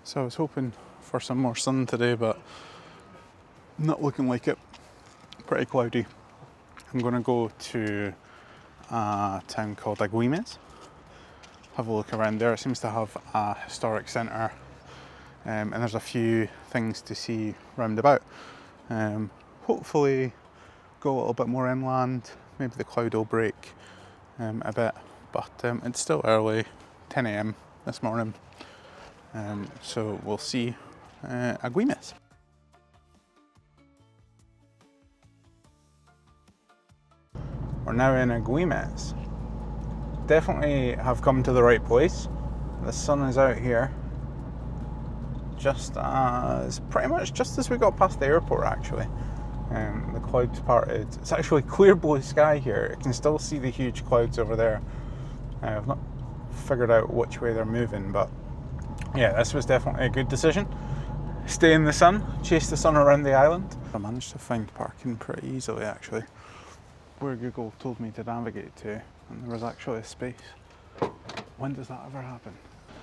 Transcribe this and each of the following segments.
So I was hoping for some more sun today, but not looking like it. Pretty cloudy. I'm going to go to a town called Agüimes. Have a look around there. It seems to have a historic centre, and there's a few things to see round about. Hopefully go a little bit more inland. Maybe the cloud will break a bit, but it's still early, 10 AM this morning. So we'll see Agüimes. We're now in Agüimes. Definitely have come to the right place. The sun is out here pretty much just as we got past the airport actually. The clouds parted. It's actually clear blue sky here. You can still see the huge clouds over there. I've not figured out which way they're moving, but yeah, this was definitely a good decision. Stay in the sun, chase the sun around the island. I managed to find parking pretty easily actually, where Google told me to navigate to, and there was actually a space. When does that ever happen?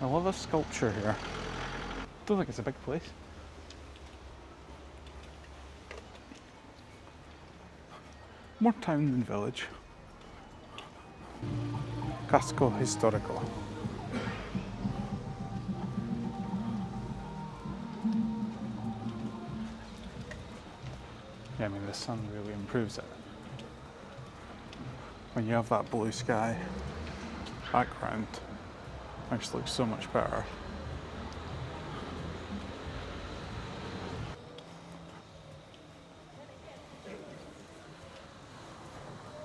I love a sculpture here. Don't think it's a big place. More town than village. Casco Histórico. Yeah, I mean the sun really improves it. When you have that blue sky background, it just looks so much better.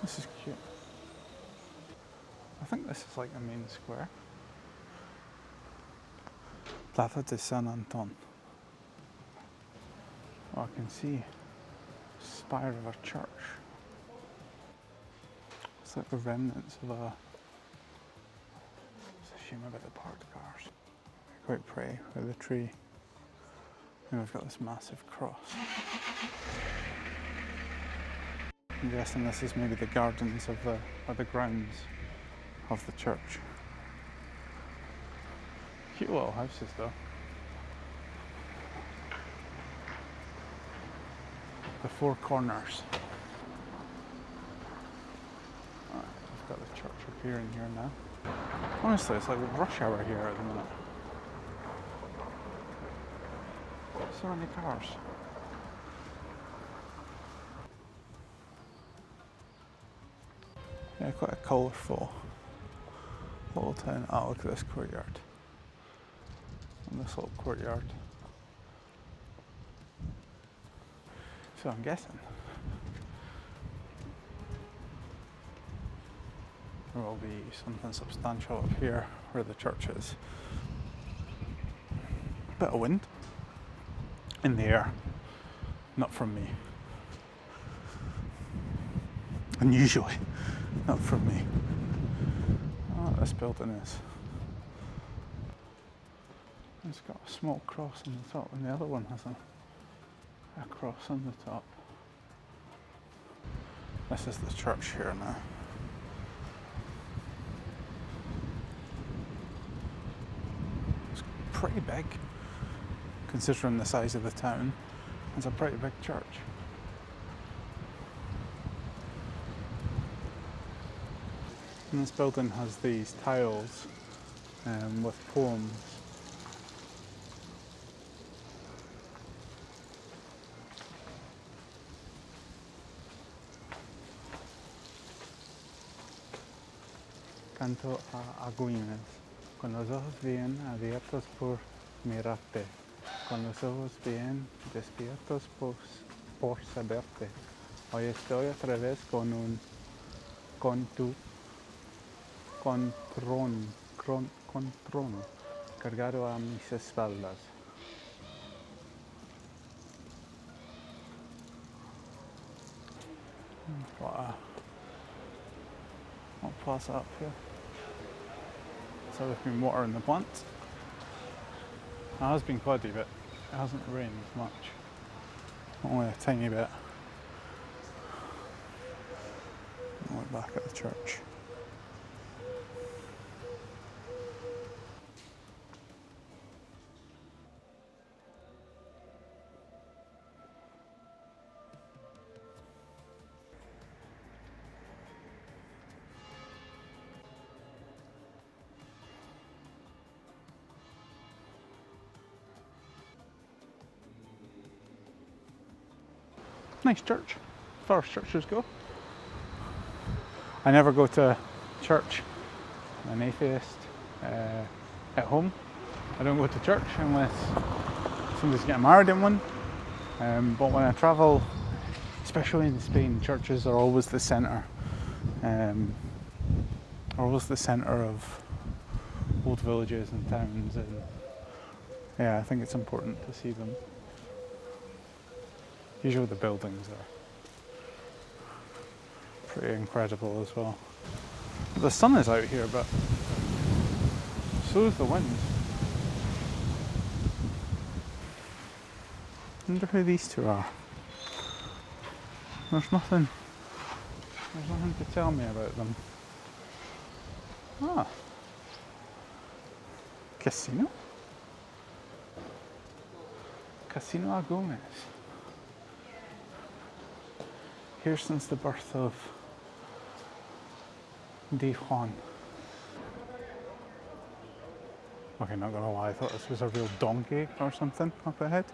This is cute. I think this is like the main square. Plaza de Santo Domingo. Oh, I can see the spire of a church. It's like the remnants of a... It's a shame about the parked cars. Quite pretty with the tree. And we've got this massive cross. I'm guessing this is maybe the gardens of the grounds of the church. Cute little houses though. The four corners. Right, we've got the church appearing here now. Honestly, it's like rush hour here at the minute. So many cars. Yeah, quite a colourful little town. Oh, look at this courtyard. And this little courtyard. So I'm guessing there will be something substantial up here where the church is. Bit of wind in the air, not from me. Unusually, not from me. Oh, this building is. It's got a small cross on the top, and the other one has a cross on the top. This is the church here now. It's pretty big, considering the size of the town. It's a pretty big church. And this building has these tiles with poems. Canto a Agüimes, con los ojos bien abiertos por mirarte, con los ojos bien despiertos por saberte. Hoy estoy otra vez con trono cargado a mis espaldas. What plaza up here. So there's been water in the plants. It has been cloudy, but it hasn't rained much. Only a tiny bit. Look back at the church. Nice church, as far as churches go. I never go to church. I'm an atheist. At home, I don't go to church unless somebody's getting married in one. But when I travel, especially in Spain, churches are always the centre. Always the centre of old villages and towns, and yeah, I think it's important to see them. Usually the buildings are pretty incredible as well. The sun is out here, but so is the wind. I wonder who these two are. There's nothing to tell me about them. Ah. Casino? Casino Agüimes. Here since the birth of Di Juan. Okay, not gonna lie, I thought this was a real donkey or something up ahead.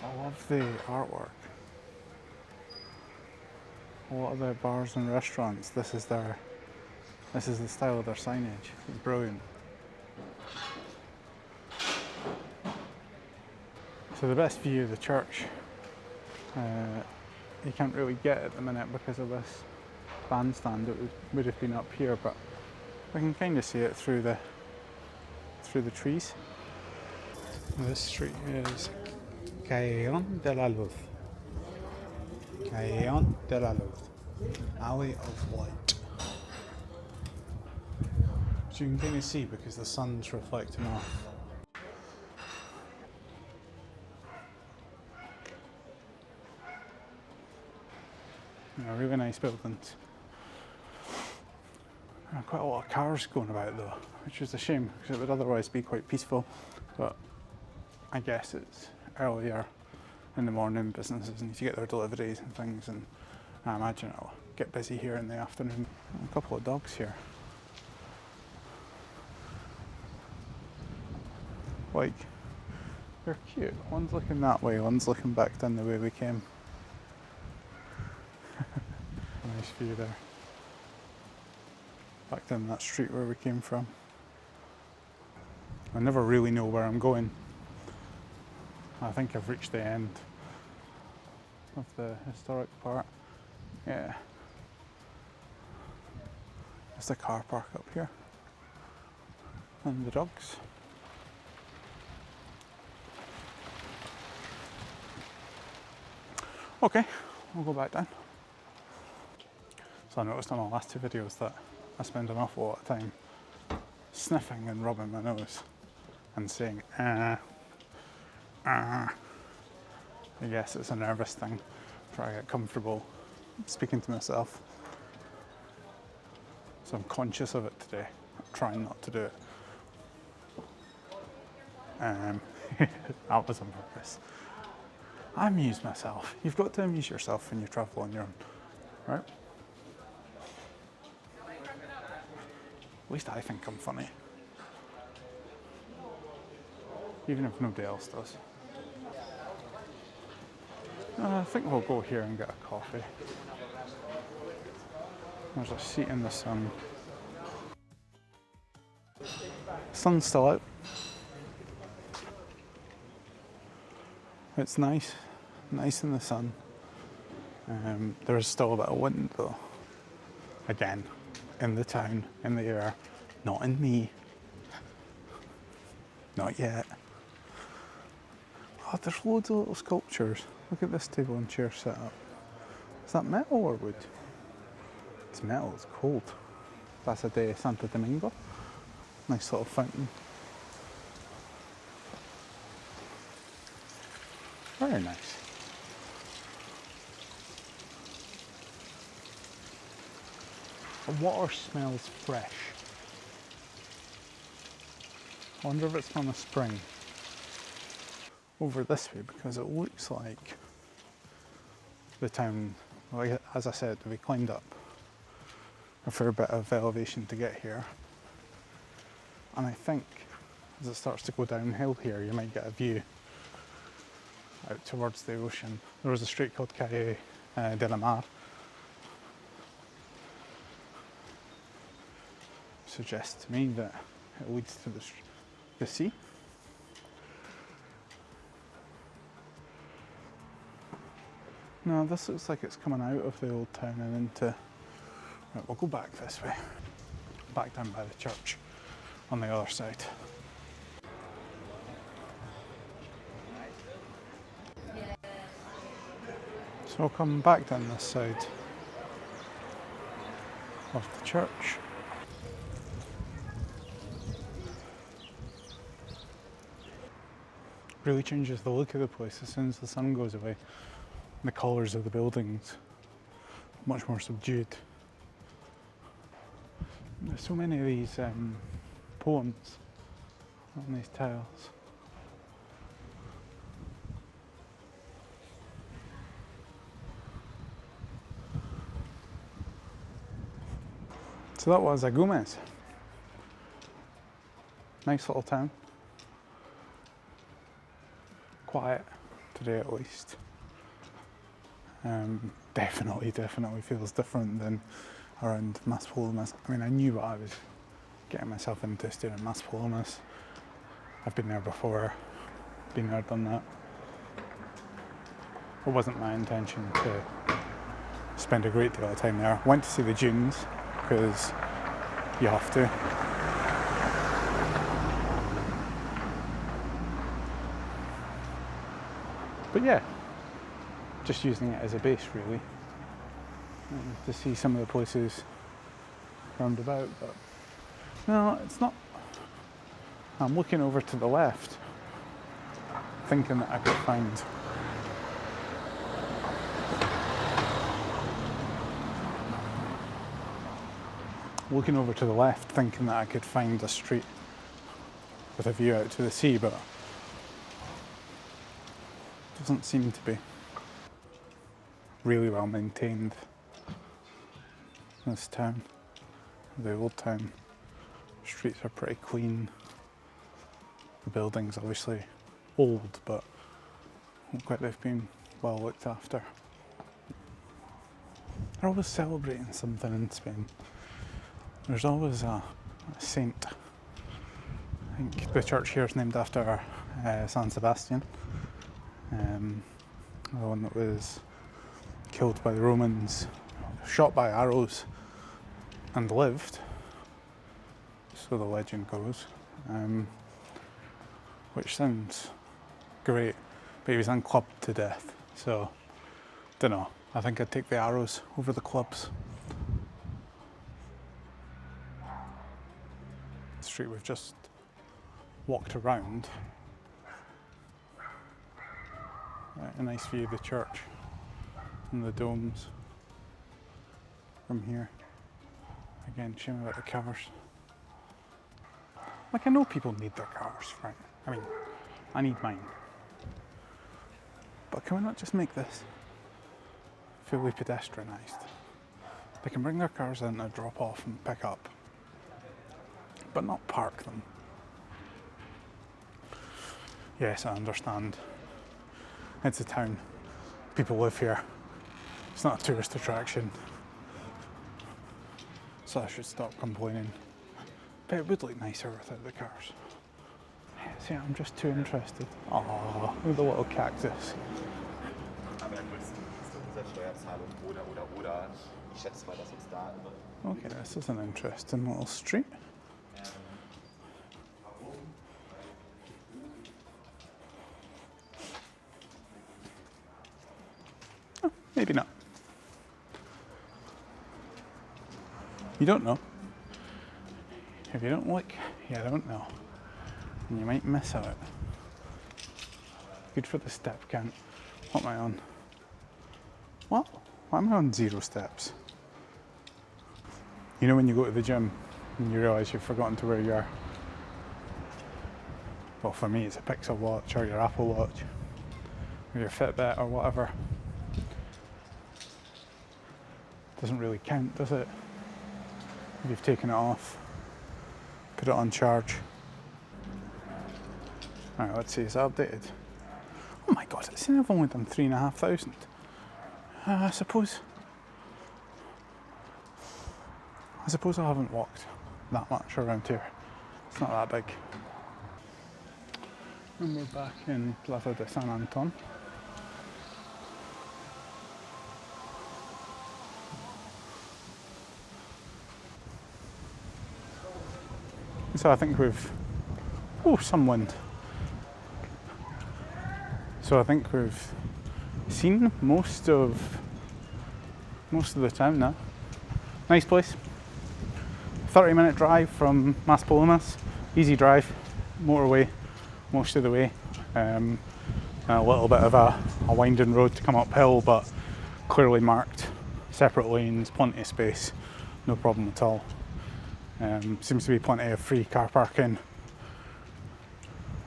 I love the artwork. A lot of the bars and restaurants, this is the style of their signage. It's brilliant. So the best view of the church, you can't really get at the minute because of this bandstand. It would have been up here, but we can kind of see it through the trees. This street is Callejón de la Luz. Callejón de la Luz. Alley of Light. Which you can kind of see because the sun's reflecting off. Really nice buildings. Quite a lot of cars going about though, which is a shame because it would otherwise be quite peaceful, but I guess it's earlier in the morning, businesses need to get their deliveries and things, and I imagine it'll get busy here in the afternoon. A couple of dogs here. Like, they're cute. One's looking that way, one's looking back down the way we came. Nice view there. Back down that street where we came from. I never really know where I'm going. I think I've reached the end of the historic part. Yeah. There's the car park up here. And the dogs. Okay, we'll go back down. So I noticed on my last two videos that I spend an awful lot of time sniffing and rubbing my nose and saying I guess it's a nervous thing, try to get comfortable speaking to myself. So I'm conscious of it today, trying not to do it. That was on purpose. I amuse myself. You've got to amuse yourself when you travel on your own, right? At least I think I'm funny. Even if nobody else does. I think we'll go here and get a coffee. There's a seat in the sun. Sun's still out. It's nice in the sun. There's still a bit of wind though. Again, in the town, in the air, not in me. Not yet. Oh, there's loads of little sculptures. Look at this table and chair set up. Is that metal or wood? It's metal, it's cold. Plaza de Santo Domingo. Nice little fountain. Very nice. The water smells fresh. I wonder if it's from a spring. Over this way, because it looks like the town, well, as I said, we climbed up a fair bit of elevation to get here. And I think as it starts to go downhill here, you might get a view out towards the ocean. There was a street called Calle de la Mar. Suggests to me that it leads to the sea. No, this looks like it's coming out of the old town and into... Right, we'll go back this way. Back down by the church on the other side. So I'll come back down this side of the church. Really changes the look of the place as soon as the sun goes away. The colours of the buildings much more subdued. There's so many of these poems on these tiles. So that was Agüimes. Nice little town. Quiet today at least. Definitely feels different than around Maspalomas. I mean, I knew what I was getting myself into staying in Maspalomas. I've been there before, been there, done that. It wasn't my intention to spend a great deal of time there. Went to see the dunes, because you have to. But yeah, just using it as a base really, to see some of the places round about. But no, it's not. I'm looking over to the left, thinking that I could find a street with a view out to the sea, but it doesn't seem to be. Really well maintained, this town, the old town. Streets are pretty clean. The buildings obviously old, but look like they've been well looked after. They're always celebrating something in Spain. There's always a saint. I think the church here is named after San Sebastián, the one that was killed by the Romans, shot by arrows and lived, so the legend goes, which sounds great, but he was unclubbed to death, so don't know, I think I'd take the arrows over the clubs. The street we've just walked around, a nice view of the church and the domes from here. Again, shame about the cars. Like, I know people need their cars, right? I mean, I need mine. But can we not just make this fully pedestrianised? They can bring their cars in to drop off and pick up, but not park them. Yes, I understand. It's a town. People live here. It's not a tourist attraction. So I should stop complaining. But it would look nicer without the cars. See, I'm just too interested. Oh, look at the little cactus. Okay, this is an interesting little street. Oh, maybe not. You don't know. If you don't look, you don't know. And you might miss out. Good for the step count. What am I on? What? Why am I on 0 steps? You know when you go to the gym and you realise you've forgotten to wear your... Well, for me it's a Pixel watch or your Apple watch or your Fitbit or whatever. Doesn't really count, does it? You've taken it off, put it on charge, Alright, let's see, is it updated? Oh my god, it's saying I've only done 3,500. I suppose I haven't walked that much around here. It's not that big. And we're back in Plaza de San Anton. So I think we've, some wind. So I think we've seen most of the town now. Nice place. 30-minute drive from Maspalomas. Easy drive, motorway most of the way. A little bit of a winding road to come uphill, but clearly marked, separate lanes, plenty of space, no problem at all. Seems to be plenty of free car parking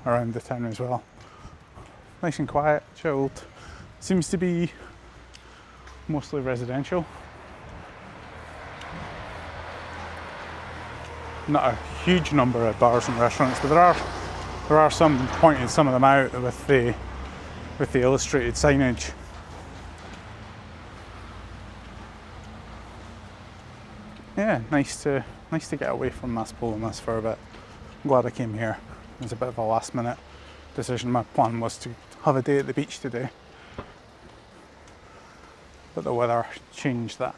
around the town as well. Nice and quiet, chilled. Seems to be mostly residential. Not a huge number of bars and restaurants, but there are some, pointing some of them out with the illustrated signage. Yeah, nice to get away from Maspalomas for a bit. I'm glad I came here. It was a bit of a last minute decision. My plan was to have a day at the beach today, but the weather changed that.